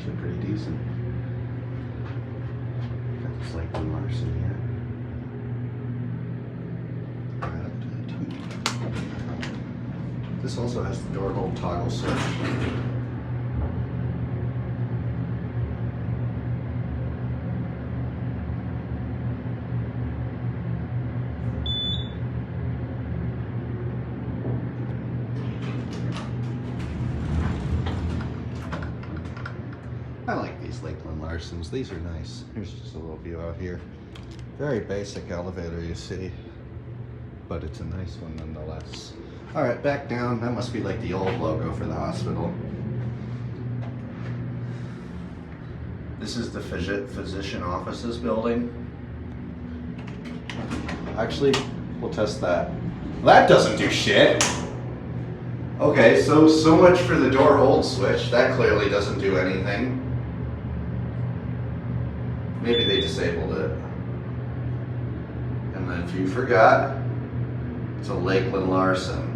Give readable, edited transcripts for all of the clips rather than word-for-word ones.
actually pretty decent. Got this Lakeland-Larsen here. Right up to the 2. This also has the door hold toggle switch. I like these Lakeland-Larsens. These are nice. Here's just a little view out here. Very basic elevator, you see, but it's a nice one nonetheless. All right, back down. That must be like the old logo for the hospital. This is the physician offices building. Actually, we'll test that. That doesn't do shit. Okay, so much for the door hold switch. That clearly doesn't do anything. Maybe they disabled it. And then if you forgot, it's a Lakeland-Larsen.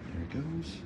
There it goes.